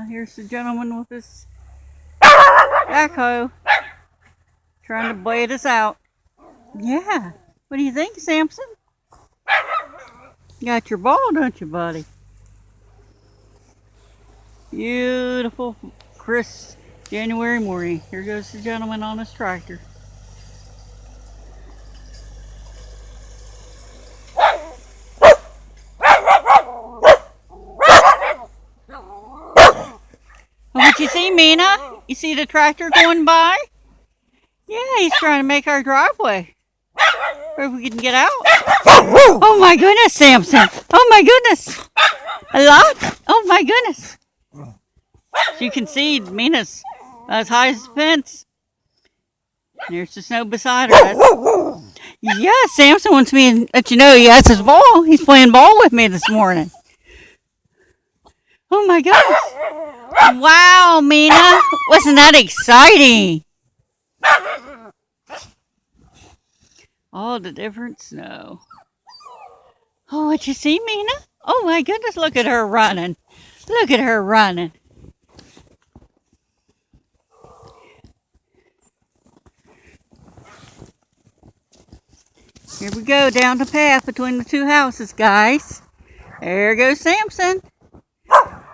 Here's the gentleman with his backhoe trying to blade us out. Yeah. What do you think, Samson? You got your ball, don't you, buddy? Beautiful, crisp January morning. Here goes the gentleman on his tractor. What you see, Mina? You see the tractor going by? Yeah, he's trying to make our driveway. Or if we can get out. Oh my goodness, Samson. Oh my goodness. A lot? Oh my goodness. As you can see, Mina's as high as the fence. There's the snow beside her. Yeah, Samson wants me to let you know he has his ball. He's playing ball with me this morning. Oh my goodness. Wow, Mina. Wasn't that exciting? All the different snow. Oh, what you see, Mina? Oh my goodness, look at her running. Look at her running. Here we go down the path between the two houses, guys. There goes Samson.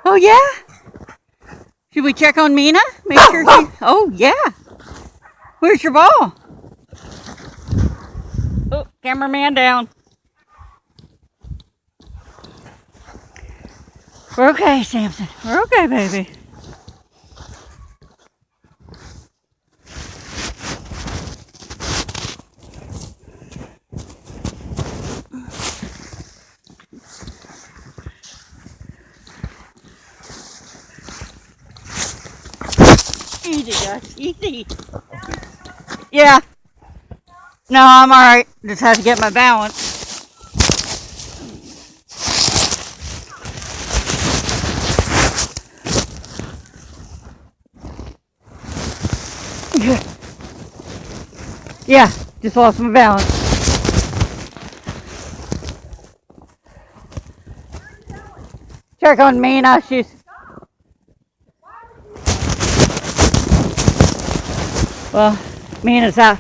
Oh yeah? Should we check on Mina? Make sure she... Oh yeah. Where's your ball? Oh, cameraman down. We're okay, Samson. We're okay, baby. Easy, guys. Easy. Yeah. No, I'm alright. Just had to get my balance. Yeah, just lost my balance. Check on Mina. She's... Well, Mina's out.